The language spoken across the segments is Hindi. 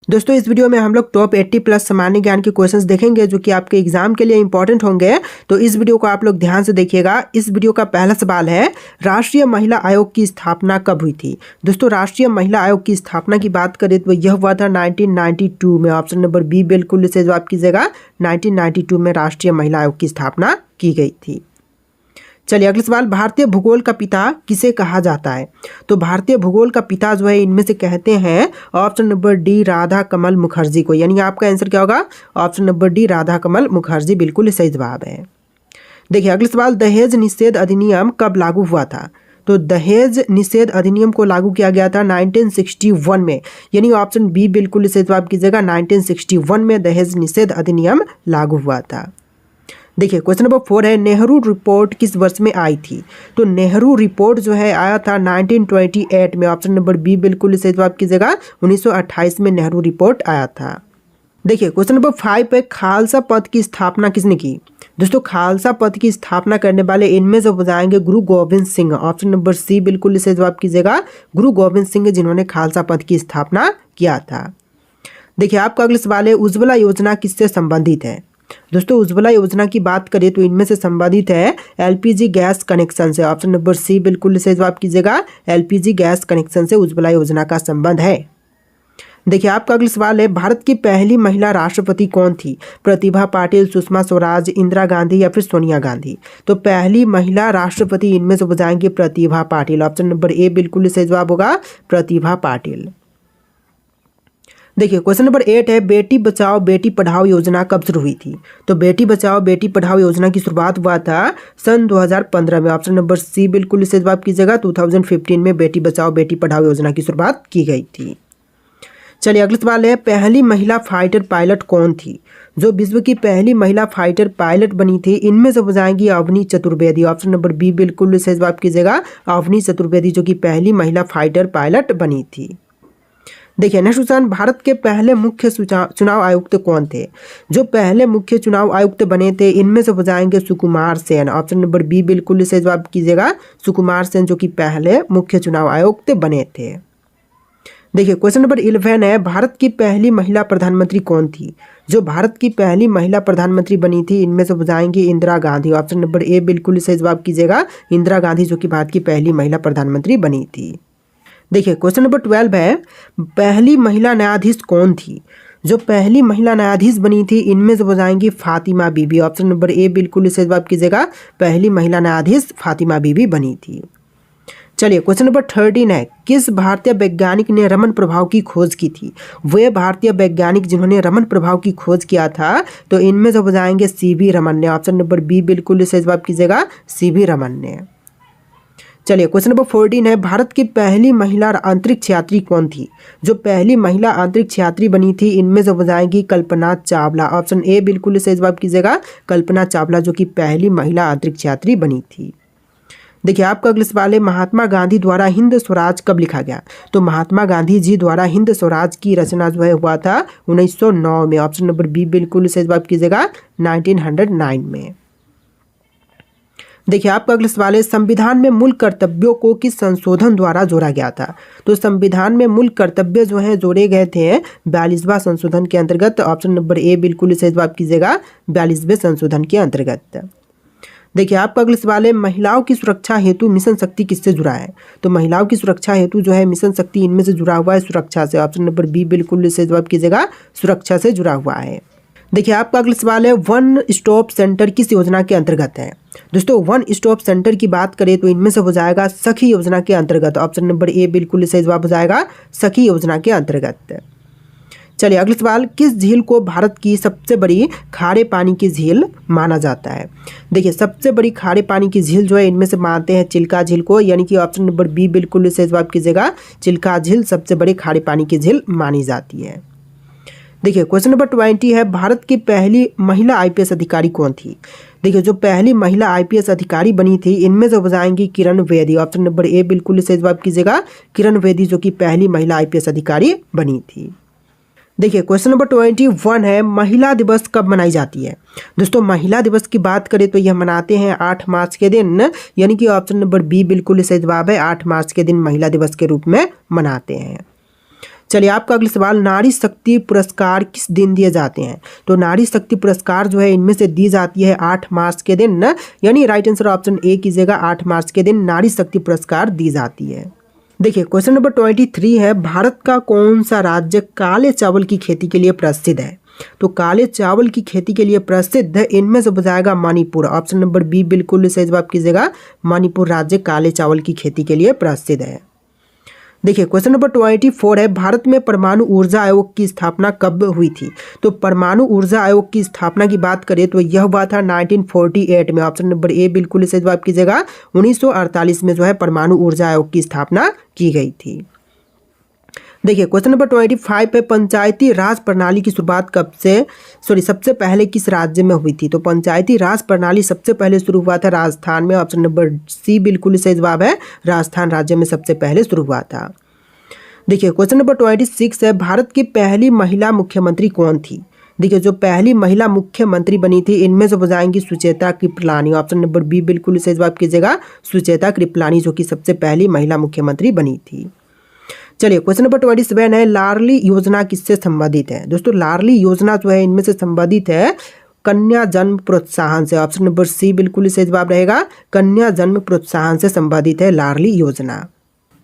दोस्तों इस वीडियो में हम लोग टॉप 80 प्लस सामान्य ज्ञान के क्वेश्चंस देखेंगे जो कि आपके एग्जाम के लिए इंपॉर्टेंट होंगे। तो इस वीडियो को आप लोग ध्यान से देखिएगा। इस वीडियो का पहला सवाल है, राष्ट्रीय महिला आयोग की स्थापना कब हुई थी। दोस्तों राष्ट्रीय महिला आयोग की स्थापना की बात करें तो यह हुआ था 1992 में। ऑप्शन नंबर बी बिल्कुल इसे जवाब कीजिएगा। 1992 में राष्ट्रीय महिला आयोग की स्थापना की गई थी। चलिए अगला सवाल, भारतीय भूगोल का पिता किसे कहा जाता है। तो भारतीय भूगोल का पिता जो है इनमें से कहते हैं ऑप्शन नंबर डी राधा कमल मुखर्जी को। यानी आपका आंसर क्या होगा, ऑप्शन नंबर डी राधा कमल मुखर्जी बिल्कुल सही जवाब है। देखिए अगला सवाल, दहेज निषेध अधिनियम कब लागू हुआ था। तो दहेज निषेध अधिनियम को लागू किया गया था 1961 में। यानी ऑप्शन बी बिल्कुल सही जवाब कीजिएगा। 1961 में दहेज निषेध अधिनियम लागू हुआ था। देखिए क्वेश्चन नंबर 4 है, नेहरू रिपोर्ट किस वर्ष में आई थी। तो नेहरू रिपोर्ट जो है आया था 1928 में। ऑप्शन नंबर बी बिल्कुल सही जवाब कीजिएगा। 1928 में नेहरू रिपोर्ट आया था। देखिए क्वेश्चन नंबर 5 है, खालसा पंथ की स्थापना किसने की। दोस्तों खालसा पंथ की स्थापना करने वाले इनमें से बताएंगे Guru Gobind Singh. Option number C बिल्कुल सही जवाब कीजिएगा। गुरु गोविंद सिंह जिन्होंने खालसा पंथ की स्थापना किया था। देखिए आपका अगला सवाल है, उज्ज्वला योजना किससे संबंधित है। दोस्तों उज्ज्वला योजना की बात करें तो इनमें से संबंधित है एलपीजी गैस कनेक्शन से। ऑप्शन नंबर सी बिल्कुल सही जवाब कीजिएगा। एलपीजी गैस कनेक्शन से उज्ज्वला योजना का संबंध है। देखिए आपका अगला सवाल है, भारत की पहली महिला राष्ट्रपति कौन थी। प्रतिभा पाटिल, सुषमा स्वराज, इंदिरा गांधी या फिर सोनिया गांधी। तो पहली महिला राष्ट्रपति इनमें से बताएंगे Pratibha Patil. Option number A बिल्कुल सही जवाब होगा, प्रतिभा पाटिल। देखिए क्वेश्चन नंबर 8 है, बेटी बचाओ बेटी पढ़ाओ योजना कब शुरू हुई थी। तो बेटी बचाओ बेटी पढ़ाओ योजना की शुरुआत हुआ था सन 2015 में। ऑप्शन नंबर सी बिल्कुल सही जवाब कीजिएगा। 2015 में बेटी बचाओ बेटी पढ़ाओ योजना की शुरुआत की गई थी। चलिए अगला सवाल है, पहली महिला फाइटर पायलट कौन थी। जो विश्व की पहली महिला फाइटर पायलट बनी थी इनमें से बताएंगी Avani Chaturvedi. Option number B बिल्कुल सही जवाब कीजिएगा। अवनी चतुर्वेदी जो कि पहली महिला फाइटर पायलट बनी थी। देखिए नेक्स्ट क्वेश्चन, भारत के पहले मुख्य चुनाव आयुक्त कौन थे। जो पहले मुख्य चुनाव आयुक्त बने थे इनमें से बताएंगे Sukumar Sen. Option number B बिल्कुल सही जवाब कीजिएगा। सुकुमार सेन जो कि पहले मुख्य चुनाव आयुक्त बने थे। देखिए क्वेश्चन नंबर 11 है, भारत की पहली महिला प्रधानमंत्री कौन थी। जो भारत की पहली महिला प्रधानमंत्री बनी थी इनमें से बताएंगे Indira Gandhi. Option number A बिल्कुल सही जवाब कीजिएगा। इंदिरा गांधी जो कि भारत की पहली महिला प्रधानमंत्री बनी थी। देखिए क्वेश्चन नंबर 12 है, पहली महिला न्यायाधीश कौन थी। जो पहली महिला न्यायाधीश बनी थी इनमें से बताएंगी फातिमा बीबी। ऑप्शन नंबर ए बिल्कुल सही जवाब कीजिएगा। पहली महिला न्यायाधीश फातिमा बीबी बनी थी। चलिए क्वेश्चन नंबर 13 है, किस भारतीय वैज्ञानिक ने रमन प्रभाव की खोज की थी। वे भारतीय वैज्ञानिक जिन्होंने रमन प्रभाव की खोज किया था तो इनमें से बताएंगे सीवी रमन ने। ऑप्शन नंबर बी बिल्कुल सही जवाब कीजिएगा। सीवी रमन ने। चलिए क्वेश्चन नंबर 14 है, भारत की पहली महिला अंतरिक्ष यात्री कौन थी। जो पहली महिला अंतरिक्ष यात्री बनी थी इनमें से बताएंगी कल्पना चावला। ऑप्शन ए बिल्कुल सही जवाब कीजिएगा। कल्पना चावला जो कि पहली महिला अंतरिक्ष यात्री बनी थी। देखिए आपका अगला सवाल है, महात्मा गांधी द्वारा हिंद स्वराज कब लिखा गया। तो महात्मा गांधी जी द्वारा हिंद स्वराज की रचना जो है हुआ था 1909 में। ऑप्शन नंबर बी बिल्कुल सही जवाब कीजिएगा। 1909 में। देखिए आपका अगला सवाल है, संविधान में मूल कर्तव्यों को किस संशोधन द्वारा जोड़ा गया था। तो संविधान में मूल कर्तव्य जो है जोड़े गए थे 42वां संशोधन के अंतर्गत। ऑप्शन नंबर ए बिल्कुल सही जवाब कीजिएगा। 42वें संशोधन के अंतर्गत। देखिए आपका अगला सवाल है, महिलाओं की सुरक्षा हेतु मिशन शक्ति किससे जुड़ा है। तो महिलाओं की सुरक्षा हेतु जो है मिशन शक्ति इनमें से जुड़ा हुआ है सुरक्षा से। ऑप्शन नंबर बी बिल्कुल सही जवाब कीजिएगा। सुरक्षा से जुड़ा हुआ है। देखिए आपका अगला सवाल है, वन स्टॉप सेंटर किस योजना के अंतर्गत है। दोस्तों वन स्टॉप सेंटर की बात करें तो इनमें से हो जाएगा सखी योजना के अंतर्गत। ऑप्शन नंबर ए बिल्कुल सही जवाब हो जाएगा। सखी योजना के अंतर्गत। चलिए अगला सवाल, किस झील को भारत की सबसे बड़ी खारे पानी की झील माना जाता है। देखिए सबसे बड़ी खारे पानी की झील जो है इनमें से मानते हैं चिल्का झील को। यानी कि ऑप्शन नंबर बी बिल्कुल सही जवाब कीजिएगा। चिल्का झील सबसे बड़ी खारे पानी की झील मानी जाती है। देखिए क्वेश्चन नंबर 20 है, भारत की पहली महिला आईपीएस अधिकारी कौन थी। देखिए जो पहली महिला आईपीएस अधिकारी बनी थी इनमें से बताएंगी Kiran Bedi. Option number A बिल्कुल सही जवाब कीजिएगा। किरण बेदी जो कि पहली महिला आईपीएस अधिकारी बनी थी। देखिए क्वेश्चन नंबर 21 है, महिला दिवस कब मनाई जाती है। दोस्तों महिला दिवस की बात करें तो यह मनाते हैं 8 मार्च के दिन। यानी कि ऑप्शन नंबर बी बिल्कुल सही जवाब है। 8 मार्च के दिन महिला दिवस के रूप में मनाते हैं। चलिए आपका अगला सवाल, नारी शक्ति पुरस्कार किस दिन दिए जाते हैं? तो नारी शक्ति पुरस्कार जो है इनमें से दी जाती है 8 मार्च के दिन ना, यानी राइट आंसर ऑप्शन ए कीजिएगा, 8 मार्च के दिन नारी शक्ति पुरस्कार दी जाती है। देखिए क्वेश्चन नंबर 23 है, भारत का कौन सा राज्य काले चावल की खेती के लिए प्रसिद्ध है? तो काले चावल की खेती के लिए प्रसिद्ध इनमें से बताएगा मणिपुर। ऑप्शन नंबर बी बिल्कुल सही जवाब कीजिएगा, मणिपुर राज्य काले चावल की खेती के लिए प्रसिद्ध है। देखिए क्वेश्चन नंबर 24 है, भारत में परमाणु ऊर्जा आयोग की स्थापना कब हुई थी? तो परमाणु ऊर्जा आयोग की स्थापना की बात करें तो यह हुआ था 1948 में। ऑप्शन नंबर ए बिल्कुल सही जवाब कीजिएगा, 1948 में जो है परमाणु ऊर्जा आयोग की स्थापना की गई थी। देखिए क्वेश्चन नंबर 25 है, पंचायती राज प्रणाली की शुरुआत सबसे पहले किस राज्य में हुई थी? तो पंचायती राज प्रणाली सबसे पहले शुरू हुआ था राजस्थान में। ऑप्शन नंबर सी बिल्कुल सही जवाब है, राजस्थान राज्य में सबसे पहले शुरू हुआ था। देखिए क्वेश्चन नंबर 26 है, भारत की पहली महिला मुख्यमंत्री कौन थी? देखिए जो पहली महिला मुख्यमंत्री बनी थी इनमें से हो जाएंगी Sucheta Kripalani. Option number B बिल्कुल सही जवाब कीजिएगा, सुचेता कृपलानी जो कि सबसे पहली महिला मुख्यमंत्री बनी थी। चलिए क्वेश्चन नंबर 27 है, लाडली योजना किससे संबंधित है? दोस्तों लाडली योजना जो है इनमें से संबंधित है कन्या जन्म प्रोत्साहन से। ऑप्शन नंबर सी बिल्कुल सही जवाब रहेगा, कन्या जन्म प्रोत्साहन से संबंधित है लाडली योजना।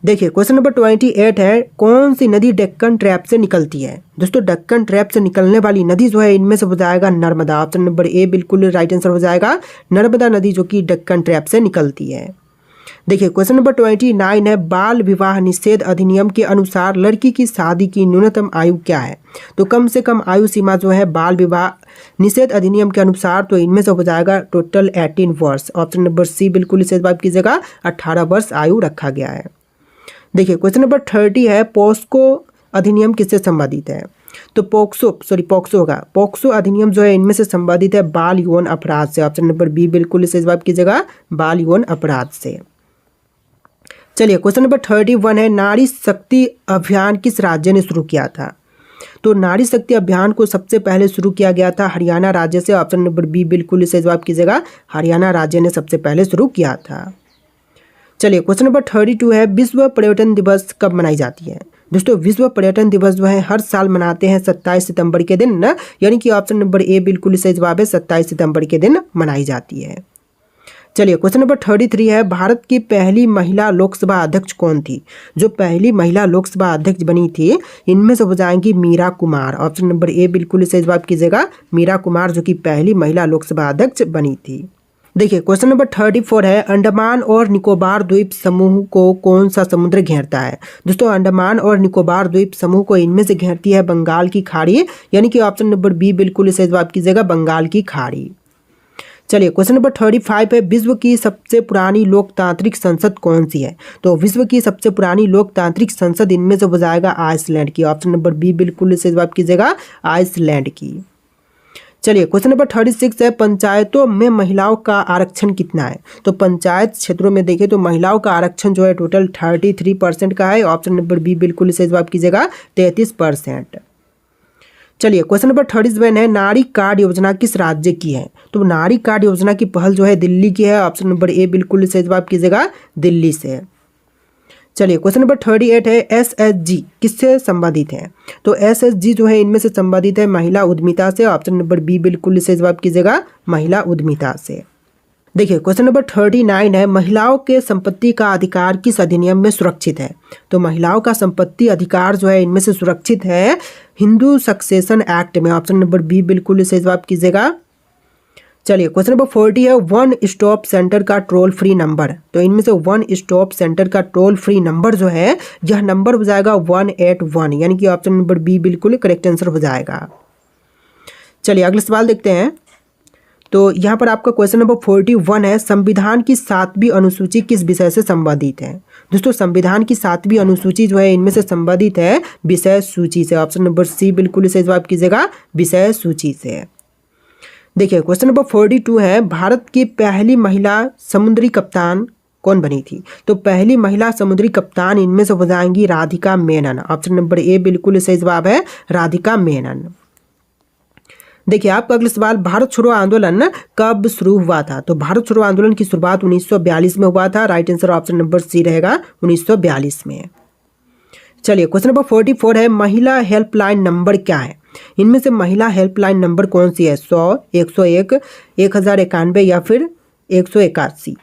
देखिए क्वेश्चन नंबर 28 है, कौन सी नदी डेक्कन ट्रैप से निकलती है? दोस्तों डेक्कन ट्रैप से निकलने वाली नदी जो है इनमें से हो जाएगा नर्मदा। ऑप्शन नंबर ए बिल्कुल राइट आंसर हो जाएगा, नर्मदा नदी जो कि डेक्कन ट्रैप से निकलती है। देखिए क्वेश्चन नंबर 29 है, बाल विवाह निषेध अधिनियम के अनुसार लड़की की शादी की न्यूनतम आयु क्या है? तो कम से कम आयु सीमा जो है बाल विवाह निषेध अधिनियम के अनुसार तो इनमें से हो जाएगा टोटल 18 वर्ष। ऑप्शन नंबर सी बिल्कुल सही जवाब कीजिएगा, 18 वर्ष आयु रखा गया है। देखिए क्वेश्चन नंबर 30 है, पोस्को अधिनियम किससे संबंधित है? तो पोक्सो होगा, पोक्सो अधिनियम जो है इनमें से संबंधित है बाल यौन अपराध से। ऑप्शन नंबर बी बिल्कुल सही जवाब कीजिएगा, बाल यौन अपराध से। चलिए क्वेश्चन नंबर 31 है, नारी शक्ति अभियान किस राज्य ने शुरू किया था? तो नारी शक्ति अभियान को सबसे पहले शुरू किया गया था हरियाणा राज्य से। ऑप्शन नंबर बी बिल्कुल सही जवाब कीजिएगा, हरियाणा राज्य ने सबसे पहले शुरू किया था। चलिए क्वेश्चन नंबर 32 है, विश्व पर्यटन दिवस कब मनाई जाती है? दोस्तों विश्व पर्यटन दिवस जो है हर साल मनाते हैं 27 सितंबर के दिन ना, यानी कि ऑप्शन नंबर ए बिल्कुल सही जवाब है, 27 सितंबर के दिन मनाई जाती है। चलिए क्वेश्चन नंबर 33 है, भारत की पहली महिला लोकसभा अध्यक्ष कौन थी? जो पहली महिला लोकसभा अध्यक्ष बनी थी इनमें से हो जाएंगी Meira Kumar. Option number A बिल्कुल सही जवाब कीजिएगा, मीरा कुमार जो कि पहली महिला लोकसभा अध्यक्ष बनी थी। देखिए क्वेश्चन नंबर 34 है, अंडमान और निकोबार द्वीप समूह को कौन सा समुद्र घेरता है? दोस्तों अंडमान और निकोबार द्वीप समूह को इनमें से घेरती है बंगाल की खाड़ी, यानी कि ऑप्शन नंबर बी बिल्कुल सही जवाब कीजिएगा, बंगाल की खाड़ी। चलिए क्वेश्चन नंबर 35 है, विश्व की सबसे पुरानी लोकतांत्रिक संसद कौन सी है? तो विश्व की सबसे पुरानी लोकतांत्रिक संसद इनमें से हो जाएगा आइसलैंड की। ऑप्शन नंबर बी बिल्कुल सही जवाब कीजिएगा, आइसलैंड की। चलिए क्वेश्चन नंबर 36 है, पंचायतों में महिलाओं का आरक्षण कितना है? तो पंचायत क्षेत्रों में देखें तो महिलाओं का आरक्षण जो है टोटल 33% का है। ऑप्शन नंबर बी बिल्कुल सही जवाब कीजिएगा, 33%। चलिए क्वेश्चन नंबर 37 है, नारी कार्ड योजना किस राज्य की है? तो नारी कार्ड योजना की पहल जो है दिल्ली की है। ऑप्शन नंबर ए बिल्कुल सही जवाब कीजिएगा, दिल्ली से। चलिए क्वेश्चन नंबर 38 है, एसएचजी किससे संबंधित है? तो एसएचजी जो है इनमें से संबंधित है महिला उद्यमिता से। ऑप्शन नंबर बी बिल्कुल सही जवाब कीजिएगा, महिला उद्यमिता से। देखिए क्वेश्चन नंबर 39 है, महिलाओं के संपत्ति का अधिकार किस अधिनियम में सुरक्षित है? तो महिलाओं का संपत्ति अधिकार जो है इनमें से सुरक्षित है हिंदू सक्सेशन एक्ट में। ऑप्शन नंबर बी बिल्कुल सही जवाब कीजिएगा। चलिए क्वेश्चन नंबर 40 है, वन स्टॉप सेंटर का टोल फ्री नंबर। तो इनमें से वन स्टॉप सेंटर का टोल फ्री नंबर जो है यह नंबर हो जाएगा 181, यानी कि ऑप्शन नंबर बी बिल्कुल करेक्ट आंसर हो जाएगा। चलिए अगला सवाल देखते हैं। तो यहाँ पर आपका क्वेश्चन नंबर 41 है, संविधान की 7वीं अनुसूची किस विषय से संबंधित है? दोस्तों संविधान की 7वीं अनुसूची जो है इनमें से संबंधित है विषय सूची से। ऑप्शन नंबर सी बिल्कुल सही जवाब कीजिएगा, विषय सूची से। देखिए क्वेश्चन नंबर 42 है, भारत की पहली महिला समुद्री कप्तान कौन बनी थी? तो पहली महिला समुद्री कप्तान इनमें से हो जाएंगी Radhika Menon. Option number A बिल्कुल सही जवाब है, राधिका मेनन। देखिए आपका अगला सवाल, भारत छोड़ो आंदोलन कब शुरू हुआ था? तो भारत छोड़ो आंदोलन की शुरुआत 1942 में हुआ था। Right answer option number C रहेगा, 1942 में। चलिए क्वेश्चन नंबर 44 है, महिला हेल्पलाइन नंबर क्या है? इनमें से महिला हेल्पलाइन नंबर कौन सी है? 100, 101, 1091 या फिर 181?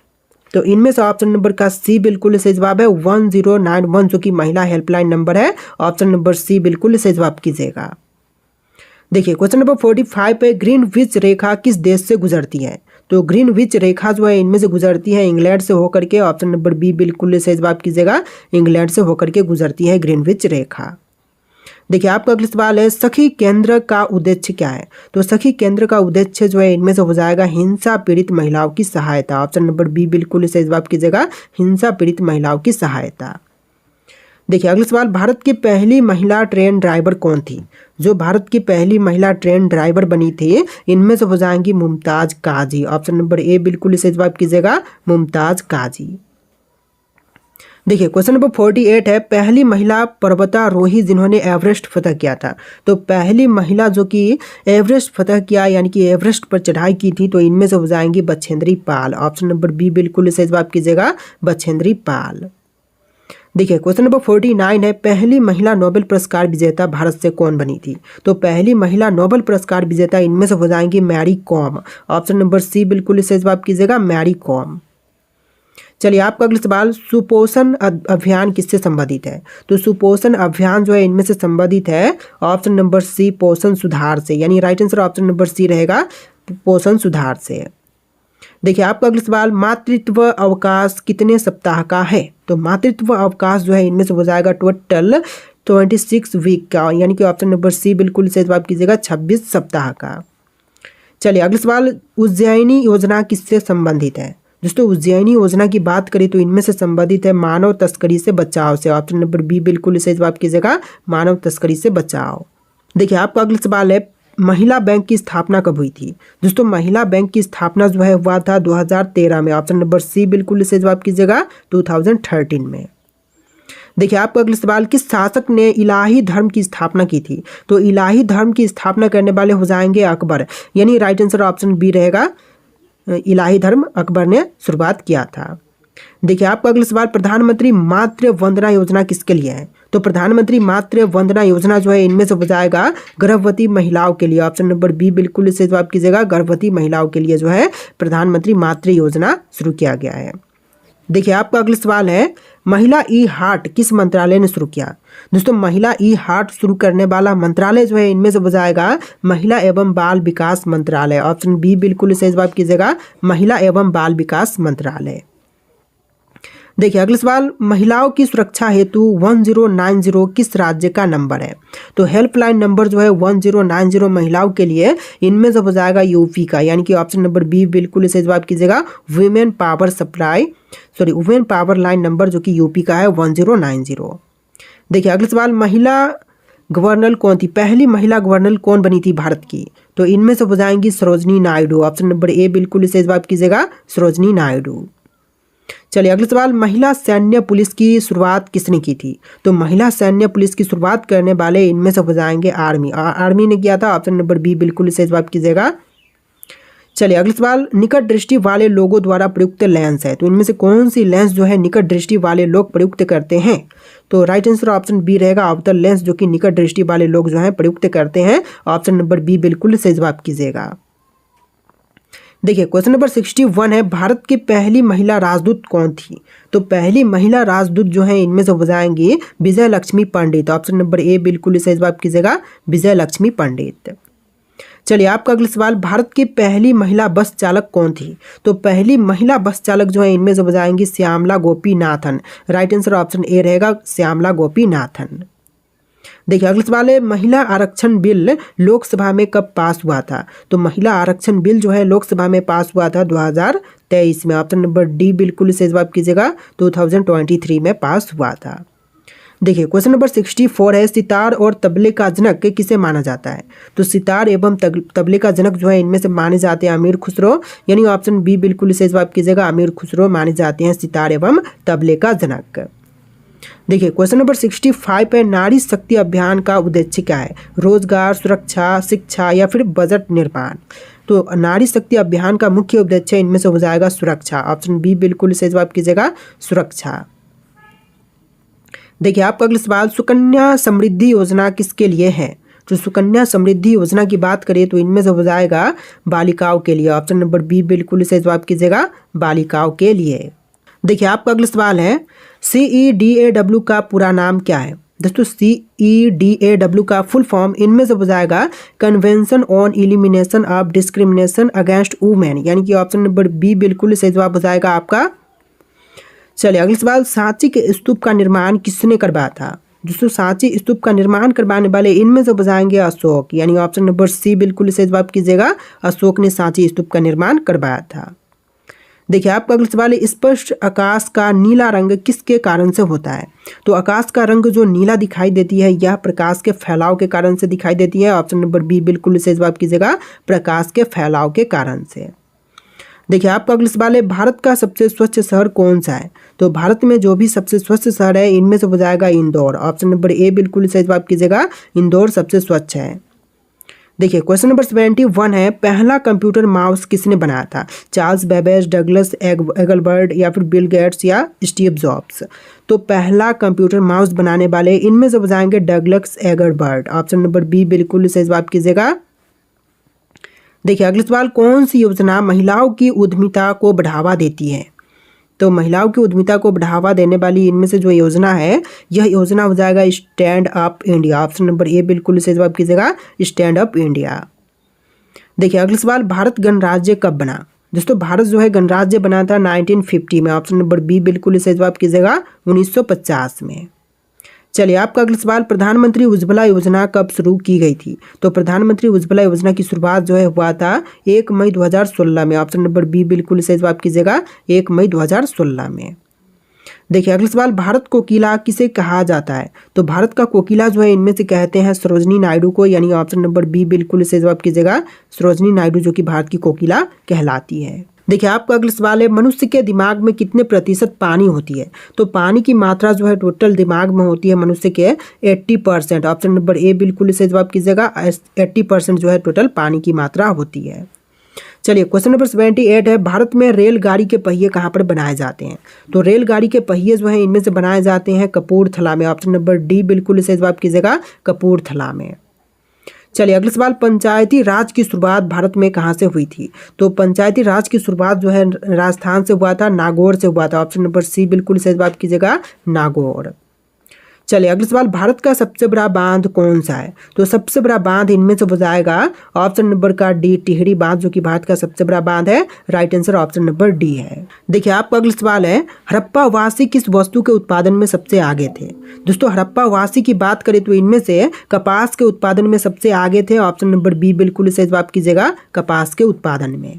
तो इनमें से ऑप्शन नंबर का सी बिल्कुल सही जवाब है, 1091 जो कि महिला हेल्पलाइन नंबर है। ऑप्शन नंबर सी बिल्कुल सही जवाब कीजिएगा। देखिए क्वेश्चन नंबर 45 पे, ग्रीनविच रेखा किस देश से गुजरती है? तो ग्रीनविच रेखा जो है इनमें से गुजरती है इंग्लैंड से होकर के। ऑप्शन नंबर बी बिल्कुल सही जवाब कीजिएगा, इंग्लैंड से होकर के गुजरती है ग्रीनविच रेखा। देखिए आपका अगला सवाल है, सखी केंद्र का उद्देश्य क्या है? तो सखी केंद्र का उद्देश्य जो है इनमें से हो जाएगा हिंसा पीड़ित महिलाओं की सहायता। ऑप्शन नंबर बी बिल्कुल सही जवाब कीजिएगा, हिंसा पीड़ित महिलाओं की सहायता। देखिए अगला सवाल, भारत की पहली महिला ट्रेन ड्राइवर कौन थी? जो भारत की पहली महिला ट्रेन ड्राइवर बनी थी इनमें से हो जाएंगी मुमताज काजी। ऑप्शन नंबर ए बिल्कुल सही जवाब कीजिएगा, मुमताज काजी। देखिए क्वेश्चन नंबर 48 है, पहली महिला पर्वतारोही जिन्होंने एवरेस्ट फतह किया था। तो पहली महिला जो कि एवरेस्ट फतह किया यानी कि एवरेस्ट पर चढ़ाई की थी तो इनमें से हो जाएंगी Bachendri Pal. Option number B बिल्कुल सही जवाब कीजिएगा, बछेंद्री पाल। देखिए क्वेश्चन नंबर 49 है, पहली महिला नोबेल पुरस्कार विजेता भारत से कौन बनी थी? तो पहली महिला नोबेल पुरस्कार विजेता इनमें से हो जाएंगी Mary Kom. Option number C बिल्कुल सही जवाब कीजिएगा, मैरी कॉम। चलिए आपका अगला सवाल, सुपोषण अभियान किससे संबंधित है? तो सुपोषण अभियान जो है इनमें से संबंधित है ऑप्शन नंबर सी पोषण सुधार से, यानी right answer option number C रहेगा, पोषण सुधार से। देखिए आपका अगला सवाल, मातृत्व अवकाश कितने सप्ताह का है? तो मातृत्व अवकाश जो है इनमें से हो जाएगा टोटल 26 वीक का, यानी कि ऑप्शन नंबर सी बिल्कुल सही जवाब कीजिएगा, 26 सप्ताह का। चलिए अगला सवाल, उज्जैनी योजना किससे संबंधित है? दोस्तों उज्जैनी योजना की बात करें तो इनमें से संबंधित है मानव तस्करी से बचाव से। ऑप्शन नंबर बी बिल्कुल सही जवाब कीजिएगा, मानव तस्करी से बचाव। देखिए आपका अगला सवाल है, महिला बैंक की स्थापना कब हुई थी? दोस्तों महिला बैंक की स्थापना जो है हुआ था 2013 में। ऑप्शन नंबर सी बिल्कुल सही जवाब कीजिएगा, 2013 में। देखिए आपका अगला सवाल, किस शासक ने इलाही धर्म की स्थापना की थी? तो इलाही धर्म की स्थापना करने वाले हो जाएंगे अकबर, यानी राइट आंसर ऑप्शन बी रहेगा, इलाही धर्म अकबर ने शुरुआत किया था। देखिए आपका अगला सवाल, प्रधानमंत्री मातृ वंदना योजना किसके लिए है? तो प्रधानमंत्री मातृ वंदना योजना जो है इनमें से हो जाएगा गर्भवती महिलाओं के लिए। ऑप्शन नंबर बी बिल्कुल सही जवाब कीजिएगा, गर्भवती महिलाओं के लिए जो है प्रधानमंत्री मातृ योजना शुरू किया गया है। देखिए आपका अगला सवाल है, महिला ई हार्ट किस मंत्रालय ने शुरू किया? दोस्तों महिला ई हार्ट शुरू करने वाला मंत्रालय जो है इनमें से हो जाएगा महिला एवं बाल विकास मंत्रालय। ऑप्शन बी बिल्कुल सही जवाब कीजिएगा, महिला एवं बाल विकास मंत्रालय। देखिए अगला सवाल, महिलाओं की सुरक्षा हेतु 1090 किस राज्य का नंबर है? तो हेल्पलाइन नंबर जो है 1090 महिलाओं के लिए इनमें से हो जाएगा यूपी का, यानी कि ऑप्शन नंबर बी बिल्कुल सही जवाब कीजिएगा, वुमेन पावर लाइन नंबर जो कि यूपी का है 1090। देखिए अगला सवाल, महिला गवर्नर कौन थी? पहली महिला गवर्नर कौन बनी थी भारत की? तो इनमें से हो जाएंगी Sarojini Naidu. Option number A बिल्कुल सही जवाब कीजिएगा, सरोजनी नायडू। चलिए अगला सवाल, महिला सैन्य पुलिस की शुरुआत किसने की थी? तो महिला सैन्य पुलिस की शुरुआत करने वाले इनमें से हो जाएंगे आर्मी ने किया था। ऑप्शन नंबर बी बिल्कुल सही जवाब कीजिएगा। चलिए अगला सवाल, निकट दृष्टि वाले लोगों द्वारा प्रयुक्त लेंस है, तो इनमें से कौन सी लेंस जो है निकट दृष्टि वाले लोग प्रयुक्त करते हैं? तो राइट आंसर ऑप्शन बी रहेगा, अवतल लेंस जो कि निकट दृष्टि वाले लोग जो है प्रयुक्त करते हैं। ऑप्शन नंबर बी बिल्कुल सही जवाब कीजिएगा। देखिए क्वेश्चन नंबर 61 है, भारत की पहली महिला राजदूत कौन थी? तो पहली महिला राजदूत जो है इनमें से हो जाएंगी विजय लक्ष्मी पंडित। ऑप्शन नंबर ए बिल्कुल सही जवाब कीजिएगा, विजय लक्ष्मी पंडित। चलिए आपका अगला सवाल, भारत की पहली महिला बस चालक कौन थी? तो पहली महिला बस चालक जो है इनमें से हो जाएंगी Shyamala Gopinathan. Right answer option A रहेगा, श्यामला गोपीनाथन। देखिए अगला सवाल है, महिला आरक्षण बिल लोकसभा में कब पास हुआ था? तो महिला आरक्षण बिल जो है लोकसभा में पास हुआ था 2023 में। ऑप्शन नंबर डी बिल्कुल सही जवाब कीजिएगा, 2023 में पास हुआ था। देखिए क्वेश्चन नंबर 64 है, सितार और तबले का जनक किसे माना जाता है? तो सितार एवं तबले का जनक जो है इनमें से माने जाते हैं अमीर खुसरो, यानी ऑप्शन बी बिल्कुल सही जवाब कीजिएगा, अमीर खुसरो माने जाते हैं सितार एवं तबले का जनक। देखिए क्वेश्चन नंबर 65 है, नारी शक्ति अभियान का उद्देश्य क्या है? रोजगार, सुरक्षा, शिक्षा या फिर बजट निर्माण? तो नारी शक्ति अभियान का मुख्य उद्देश्य इनमें से हो जाएगा सुरक्षा। ऑप्शन बी बिल्कुल सही जवाब कीजिएगा, सुरक्षा। देखिए आपका अगला सवाल, सुकन्या समृद्धि योजना किसके लिए है? जो सुकन्या समृद्धि योजना की बात करें तो इनमें से हो जाएगा बालिकाओं के लिए। ऑप्शन नंबर बी बिल्कुल सही जवाब कीजिएगा, बालिकाओं के लिए। देखिए आपका अगला सवाल है, CEDAW का पूरा नाम क्या है? दोस्तों CEDAW का फुल फॉर्म इनमें से हो जाएगा convention on elimination of discrimination against women, यानी कि ऑप्शन नंबर बी बिल्कुल सही जवाब हो जाएगा आपका। चलिए अगला सवाल, सांची के स्तूप का निर्माण किसने करवाया था? दोस्तों सांची स्तूप का निर्माण करवाने वाले इनमें से बताएंगे अशोक, यानी ऑप्शन नंबर सी बिल्कुल सही जवाब कीजिएगा, अशोक ने सांची स्तूप का निर्माण करवाया था। देखिए आपका अगला सवाल है, स्पष्ट आकाश का नीला रंग किसके कारण से होता है? तो आकाश का रंग जो नीला दिखाई देती है यह प्रकाश के फैलाव के कारण से दिखाई देती है। ऑप्शन नंबर बी बिल्कुल सही जवाब कीजिएगा, प्रकाश के फैलाव के कारण से। देखिए आपका अगला सवाल है, भारत का सबसे स्वच्छ शहर कौन सा है? तो भारत में जो भी सबसे स्वच्छ शहर है इनमें से हो जाएगा इंदौर। ऑप्शन नंबर ए बिल्कुल सही जवाब कीजिएगा, इंदौर सबसे स्वच्छ है। देखिए क्वेश्चन नंबर 71 है, पहला कंप्यूटर माउस किसने बनाया था? चार्ल्स बेबेज, डगलस एगलबर्ट या फिर बिल गेट्स या स्टीव जॉब्स? तो पहला कंप्यूटर माउस बनाने वाले इनमें से बताएंगे डगलस एगलबर्ट। ऑप्शन नंबर बी बिल्कुल सही जवाब कीजिएगा। देखिए अगला सवाल, कौन सी योजना महिलाओं की उद्यमिता को बढ़ावा देती है? तो महिलाओं की उद्यमिता को बढ़ावा देने वाली इनमें से जो योजना है यह योजना हो जाएगा stand up India. Option number A बिल्कुल सही जवाब कीजिएगा, स्टैंड अप इंडिया। देखिए अगला सवाल, भारत गणराज्य कब बना? दोस्तों भारत जो है गणराज्य बना था 1950 में। ऑप्शन नंबर बी बिल्कुल सही जवाब कीजिएगा, 1950 में। चलिए आपका अगला सवाल, प्रधानमंत्री उज्ज्वला योजना कब शुरू की गई थी? तो प्रधानमंत्री उज्ज्वला योजना की शुरुआत जो है हुआ था 1 मई 2016 में। ऑप्शन नंबर बी बिल्कुल सही जवाब कीजिएगा, 1 मई 2016 में। देखिए अगला सवाल, भारत कोकिला किसे कहा जाता है? तो भारत का कोकिला जो है इनमें से कहते हैं सरोजनी नायडू को, यानी ऑप्शन नंबर बी बिल्कुल सही जवाब कीजिएगा, सरोजनी नायडू जो कि भारत की कोकिला कहलाती है। देखिए आपका अगला सवाल है, मनुष्य के दिमाग में कितने प्रतिशत पानी होती है? तो पानी की मात्रा जो है टोटल दिमाग में होती है मनुष्य के 80%। ऑप्शन नंबर ए बिल्कुल सही जवाब कीजिएगा, 80% जो है टोटल पानी की मात्रा होती है। चलिए क्वेश्चन नंबर 78 है, भारत में रेलगाड़ी के पहिए कहाँ पर बनाए जाते हैं? तो रेलगाड़ी के पहिए जो है इनमें से बनाए जाते हैं कपूरथला में। ऑप्शन नंबर डी बिल्कुल सही जवाब कीजिएगा, कपूरथला में। चलिए अगला सवाल, पंचायती राज की शुरुआत भारत में कहाँ से हुई थी? तो पंचायती राज की शुरुआत जो है राजस्थान से हुआ था, नागौर से हुआ था। ऑप्शन नंबर सी बिल्कुल सही जवाब कीजिएगा, नागौर। चलिए अगला सवाल, भारत का सबसे बड़ा बांध कौन सा है? तो सबसे बड़ा बांध इनमें से हो जाएगा ऑप्शन नंबर का डी, टिहरी बांध जो कि भारत का सबसे बड़ा बांध है। Right answer option number D है। देखिए आपका अगला सवाल है, हड़प्पावासी किस वस्तु के उत्पादन में सबसे आगे थे? दोस्तों हड़प्पावासी की बात करें तो इनमें से कपास के उत्पादन में सबसे आगे थे। ऑप्शन नंबर बी बिल्कुल सही जवाब कीजिएगा, कपास के उत्पादन में।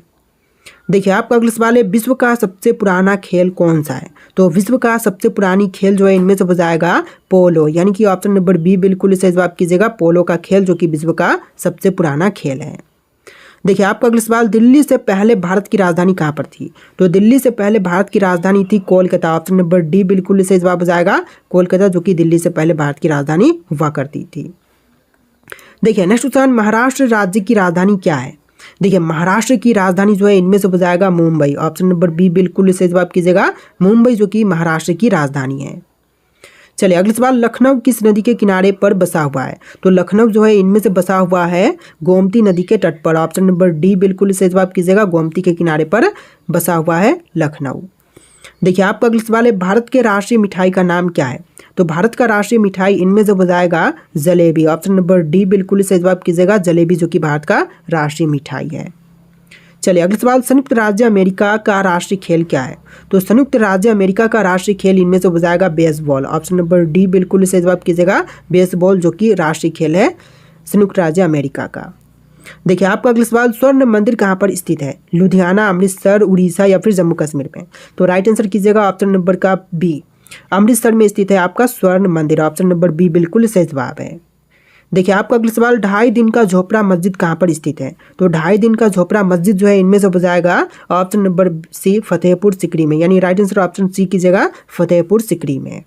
देखिए आपका अगला सवाल है, विश्व का सबसे पुराना खेल कौन सा है? तो विश्व का सबसे पुरानी खेल जो है इनमें से हो जाएगा पोलो, यानी कि ऑप्शन नंबर बी बिल्कुल सही जवाब कीजिएगा, पोलो का खेल जो कि विश्व का सबसे पुराना खेल है। देखिए आपका अगला सवाल, दिल्ली से पहले भारत की राजधानी कहाँ पर थी? तो दिल्ली से पहले भारत की राजधानी थी कोलकाता। ऑप्शन नंबर डी बिल्कुल सही जवाब हो जाएगा, कोलकाता जो कि दिल्ली से पहले भारत की राजधानी हुआ करती थी। देखिए नेक्स्ट क्वेश्चन, महाराष्ट्र राज्य की राजधानी क्या है? देखिए महाराष्ट्र की राजधानी जो है इनमें से हो जाएगा मुंबई। ऑप्शन नंबर बी बिल्कुल सही जवाब कीजिएगा, मुंबई जो कि महाराष्ट्र की राजधानी है। चलिए अगला सवाल, लखनऊ किस नदी के किनारे पर बसा हुआ है? तो लखनऊ जो है इनमें से बसा हुआ है गोमती नदी के तट पर। ऑप्शन नंबर डी बिल्कुल सही जवाब कीजिएगा, गोमती के किनारे पर बसा हुआ है लखनऊ। देखिए आपका अगला सवाल है, भारत के राष्ट्रीय मिठाई का नाम क्या है? तो भारत का राष्ट्रीय मिठाई इनमें से हो जाएगा जलेबी। ऑप्शन नंबर डी बिल्कुल सही जवाब कीजिएगा, जलेबी जो कि भारत का राष्ट्रीय मिठाई है। चलिए अगला सवाल, संयुक्त राज्य अमेरिका का राष्ट्रीय खेल क्या है? तो संयुक्त राज्य अमेरिका का राष्ट्रीय खेल इनमें से हो जाएगा बेसबॉल। ऑप्शन नंबर डी बिल्कुल सही जवाब कीजिएगा, बेसबॉल जो कि राष्ट्रीय खेल है संयुक्त राज्य अमेरिका का। देखिए आपका अगला सवाल, स्वर्ण मंदिर कहाँ पर स्थित है? लुधियाना, अमृतसर, उड़ीसा या फिर जम्मू कश्मीर में? तो राइट आंसर कीजिएगा ऑप्शन नंबर का बी, अमृतसर में स्थित है आपका स्वर्ण मंदिर। ऑप्शन नंबर बी बिल्कुल सही जवाब है। देखिए आपका अगला सवाल, 2.5 दिन का झोपड़ा मस्जिद कहाँ पर स्थित है? तो 2.5 दिन का झोपड़ा मस्जिद जो है इनमें से हो जाएगा option number C, Fatehpur Sikri में, यानी राइट आंसर ऑप्शन सी कीजिएगा, फतेहपुर सिकरी में।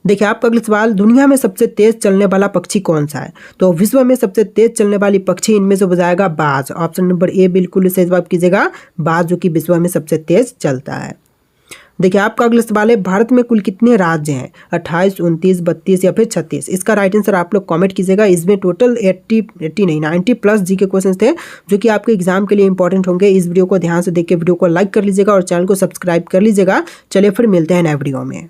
देखिए आपका अगला सवाल, दुनिया में सबसे तेज चलने वाला पक्षी कौन सा है? तो विश्व में सबसे तेज चलने वाली पक्षी इनमें से हो जाएगा बाज। ऑप्शन नंबर ए बिल्कुल सही जवाब कीजिएगा, बाज जो कि विश्व में सबसे तेज चलता है। देखिए आपका अगला सवाल है, भारत में कुल कितने राज्य हैं? 28, 29, 32 या फिर 36? इसका राइट आंसर आप लोग कमेंट कीजिएगा। इसमें टोटल 80 नहीं 90 प्लस जी के क्वेश्चन थे जो कि आपके एग्जाम के लिए इंपॉर्टेंट होंगे। इस वीडियो को ध्यान से देख के वीडियो को लाइक कर लीजिएगा और चैनल को सब्सक्राइब कर लीजिएगा। चलिए फिर मिलते हैं नए वीडियो में।